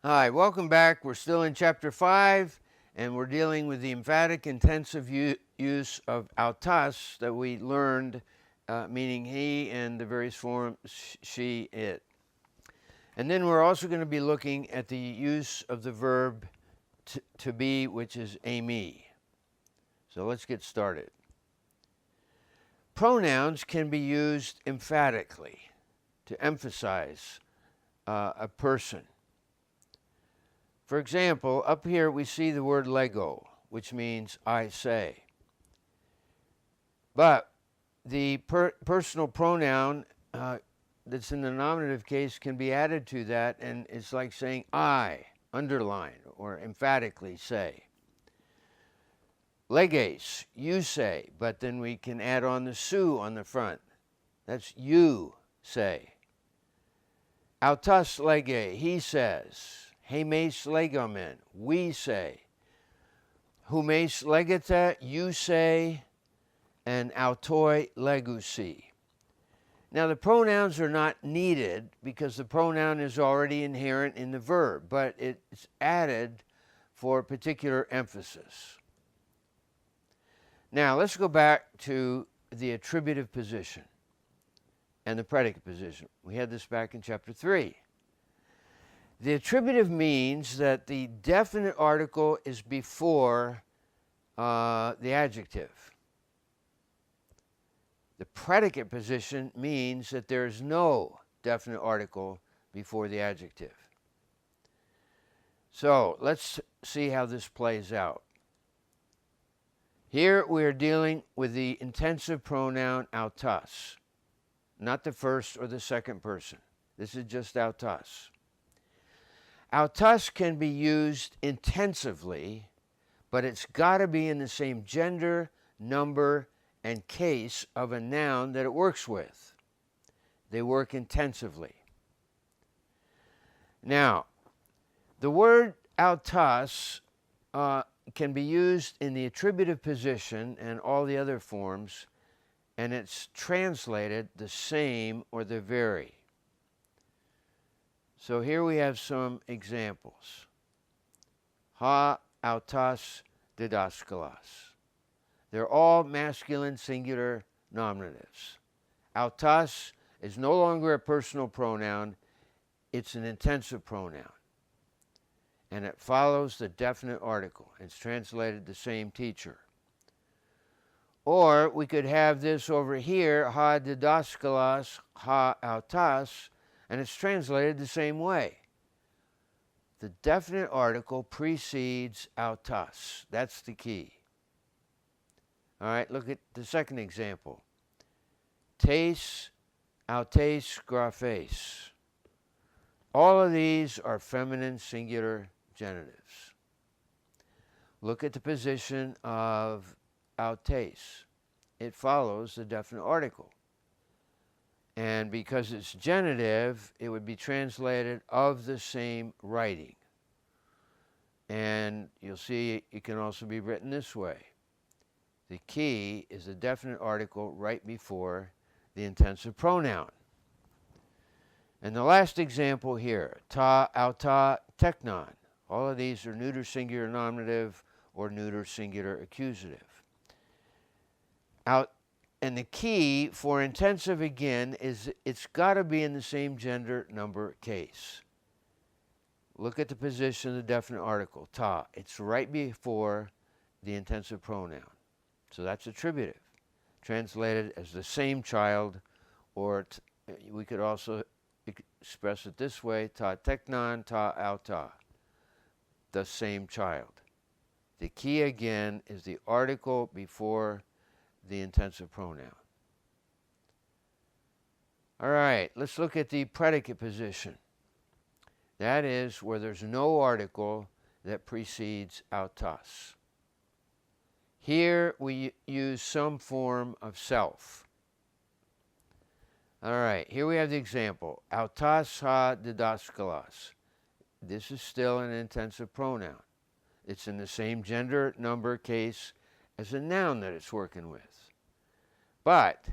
Hi, welcome back. We're still in Chapter 5, and we're dealing with the emphatic intensive use of autas that we learned, meaning he, and the various forms she, it. And then we're also going to be looking at the use of the verb to be, which is eimi. So let's get started. Pronouns can be used emphatically to emphasize a person. For example, up here we see the word Lego, which means I say. But the personal pronoun that's in the nominative case can be added to that, and it's like saying I, underline, or emphatically say. Leges, you say, but then we can add on the su on the front. That's you say. Autas lege, he says. Hemes legomen, we say. Humes legete, you say. And autoi legusi. Now the pronouns are not needed because the pronoun is already inherent in the verb, but it's added for particular emphasis. Now let's go back to the attributive position and the predicate position. We had this back in Chapter 3. The attributive means that the definite article is before the adjective. The predicate position means that there is no definite article before the adjective. So let's see how this plays out. Here we are dealing with the intensive pronoun autas, not the first or the second person. This is just autas. Autas can be used intensively, but it's got to be in the same gender, number, and case of a noun that it works with. They work intensively. Now, the word autas can be used in the attributive position and all the other forms, and it's translated the same or the very. So here we have some examples. Ha autas didaskalos. They're all masculine singular nominatives. Autas is no longer a personal pronoun, it's an intensive pronoun. And it follows the definite article. It's translated the same teacher. Or we could have this over here, ha didaskalos, ha autas, and it's translated the same way. The definite article precedes autas. That's the key. All right, look at the second example. Tes, autes, graphes. All of these are feminine singular genitives. Look at the position of autes. It follows the definite article. And because it's genitive, it would be translated of the same writing. And you'll see it can also be written this way. The key is the definite article right before the intensive pronoun. And the last example here, ta, auta, teknon. All of these are neuter singular nominative or neuter singular accusative. And the key for intensive, again, is it's got to be in the same gender, number, case. Look at the position of the definite article, ta. It's right before the intensive pronoun. So that's attributive, translated as the same child, or we could also express it this way, ta teknon, ta auta, the same child. The key, again, is the article before the intensive pronoun. All right, let's look at the predicate position. That is where there's no article that precedes autas. Here we use some form of self. All right, here we have the example. Autas ha didaskalos. This is still an intensive pronoun. It's in the same gender, number, case as a noun that it's working with. But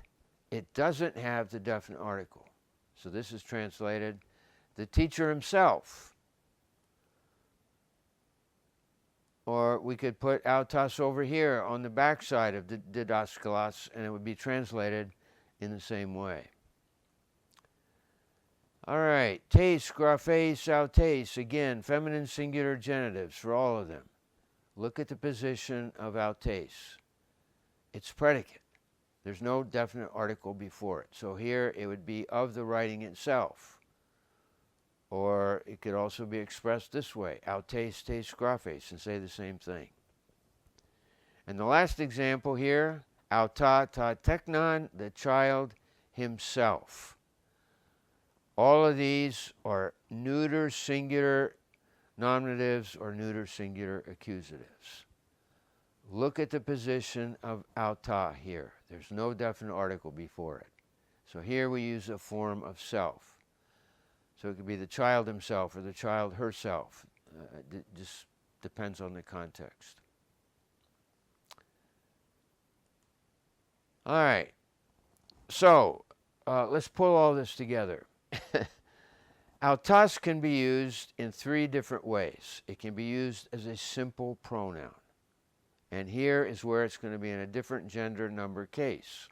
it doesn't have the definite article. So this is translated the teacher himself. Or we could put autos over here on the back side of the didaskalos, and it would be translated in the same way. All right, tes, graphes, autes, again, feminine singular genitives for all of them. Look at the position of autes. It's predicate. There's no definite article before it. So here it would be of the writing itself. Or it could also be expressed this way, autes, tes, graphes, and say the same thing. And the last example here, auta ta teknon, the child himself. All of these are neuter singular nominatives or neuter singular accusatives. Look at the position of auta here. There's no definite article before it. So here we use a form of self. So it could be the child himself or the child herself. It just depends on the context. All right. So let's pull all this together. Autas can be used in 3 different ways. It can be used as a simple pronoun. And here is where it's going to be in a different gender number case.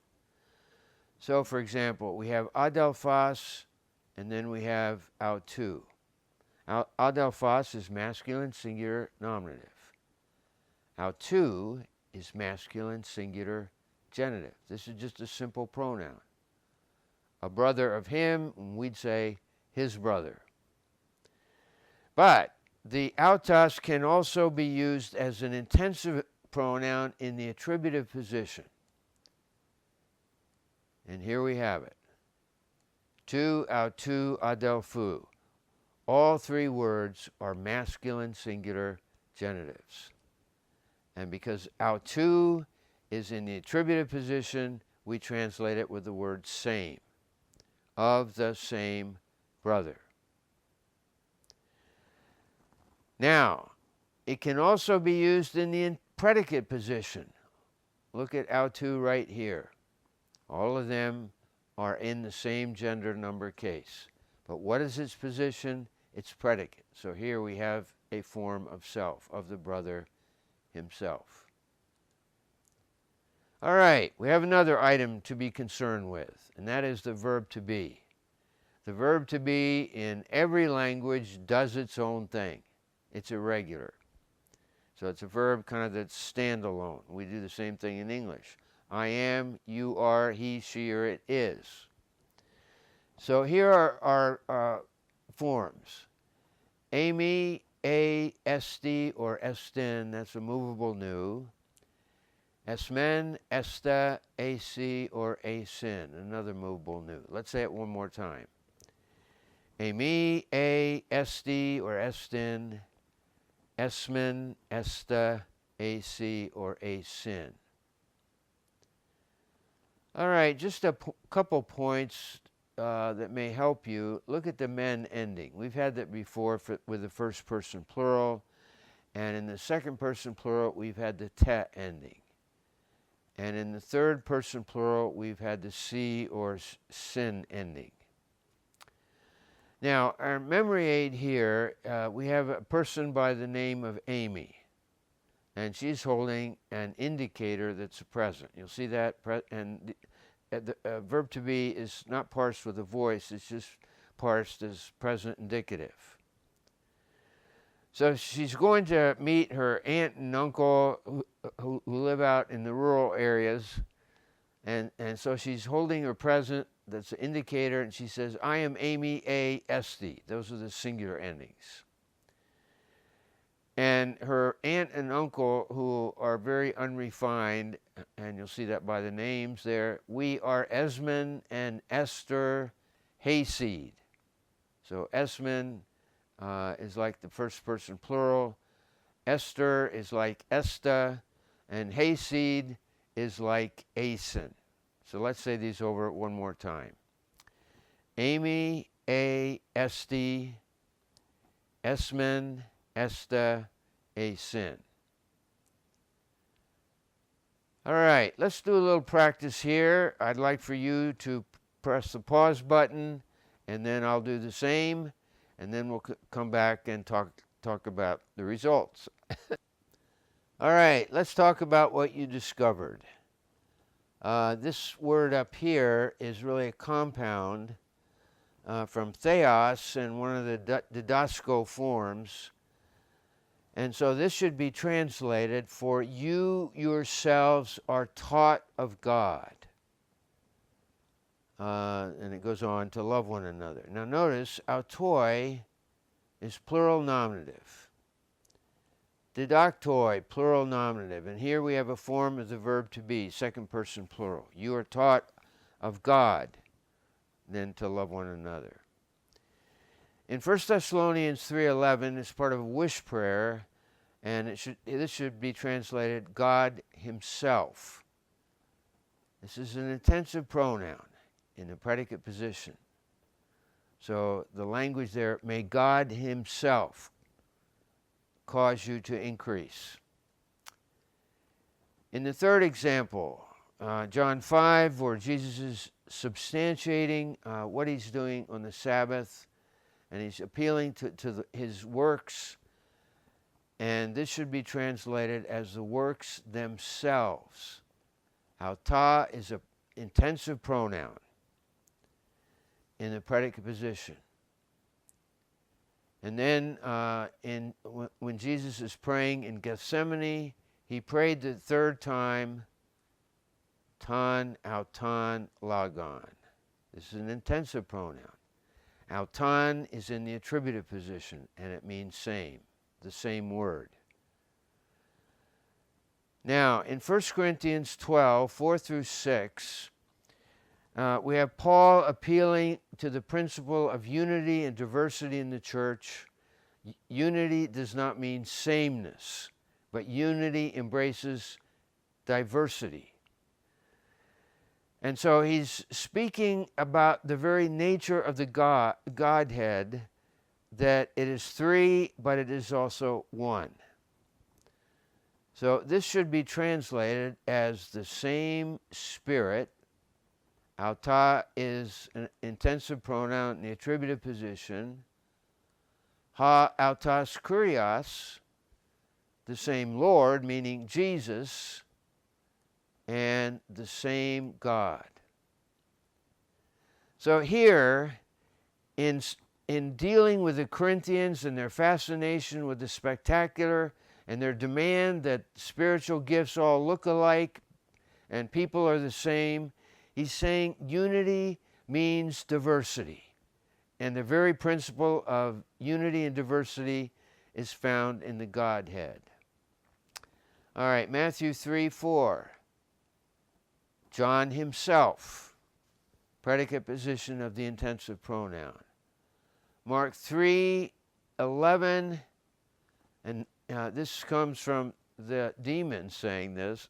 So, for example, we have adelphos, and then we have autou. Adelphos is masculine singular nominative. Autou is masculine singular genitive. This is just a simple pronoun. A brother of him, we'd say his brother. But the autas can also be used as an intensive pronoun in the attributive position. And here we have it. Tu, autou, adelphou. All 3 words are masculine singular genitives. And because autou is in the attributive position, we translate it with the word same. Of the same brother. Now, it can also be used in the predicate position. Look at autou right here. All of them are in the same gender number case. But what is its position? It's predicate. So here we have a form of self, of the brother himself. All right, we have another item to be concerned with, and that is the verb to be. The verb to be in every language does its own thing. It's irregular. So it's a verb kind of that's standalone. We do the same thing in English. I am, you are, he, she, or it is. So here are our forms. Amy, a, esti, or estin, that's a movable nu. Esmen, esta, ac, or asin, another movable nu. Let's say it one more time. Amy, a, esti, or estin, esmen, esta, ac, or asin. All right, just a couple points that may help you. Look at the men ending. We've had that before with the first person plural, and in the second person plural, we've had the te ending. And in the third person plural, we've had the si or sin ending. Now, our memory aid here, we have a person by the name of Amy, and she's holding an indicator that's a present. You'll see that, and the verb to be is not parsed with a voice, it's just parsed as present indicative. So she's going to meet her aunt and uncle who live out in the rural areas, and so she's holding her present that's an indicator, and she says, I am Amy A. Esti. Those are the singular endings. And her aunt and uncle, who are very unrefined, and you'll see that by the names there, we are Esmond and Esther Hayseed. So Esmond is like the first person plural, Esther is like Esta, and Hayseed is like Asen. So let's say these over one more time. Amy, A, Esti, Esmond, Esta, Asen. All right, let's do a little practice here. I'd like for you to press the pause button, and then I'll do the same, and then we'll come back and talk about the results. All right, let's talk about what you discovered. This word up here is really a compound from theos and one of the didasco forms. And so this should be translated, for you yourselves are taught of God. And it goes on to love one another. Now notice, autoi is plural nominative. Didaktoi, plural nominative. And here we have a form of the verb to be, second person plural. You are taught of God, then to love one another. In 1 Thessalonians 3:11, it's part of a wish prayer, and this should be translated God himself. This is an intensive pronoun in the predicate position. So the language there, may God himself cause you to increase. In the third example, John 5, where Jesus is substantiating what he's doing on the Sabbath, and he's appealing to his works, and this should be translated as the works themselves. Auta is an intensive pronoun in the predicate position. And then when Jesus is praying in Gethsemane, he prayed the third time, ton, auton, logon. This is an intensive pronoun. Auton is in the attributive position, and it means same, the same word. Now, in 1 Corinthians 12, 4 through 6, we have Paul appealing to the principle of unity and diversity in the church. Unity does not mean sameness, but unity embraces diversity. And so he's speaking about the very nature of the Godhead, that it is three, but it is also one. So this should be translated as the same Spirit. Auta is an intensive pronoun in the attributive position. Ha autas kurios, the same Lord, meaning Jesus, and the same God. So here, in dealing with the Corinthians and their fascination with the spectacular and their demand that spiritual gifts all look alike and people are the same, he's saying unity means diversity. And the very principle of unity and diversity is found in the Godhead. All right, Matthew 3:4. John himself, predicate position of the intensive pronoun. Mark 3:11, and this comes from the demon saying this.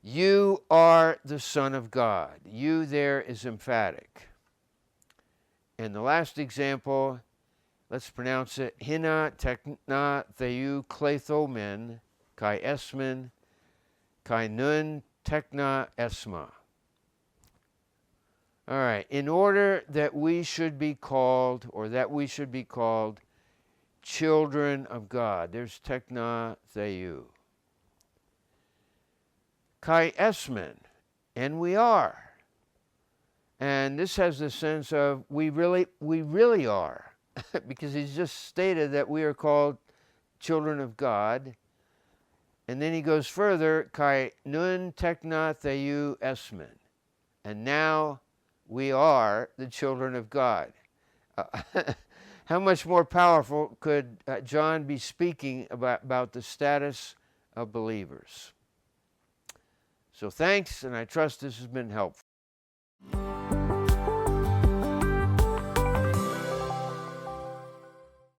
You are the Son of God. You there is emphatic. And the last example, let's pronounce it, hina tekna theou klethomen kai esmen kai nun tekna esma. All right, in order that we should be called, children of God. There's tekna theou. Kai esmen, and we are. And this has the sense of we really are, because he's just stated that we are called children of God. And then he goes further, kai nun tekna theou esmen. And now we are the children of God. How much more powerful could John be speaking about the status of believers? So thanks, and I trust this has been helpful.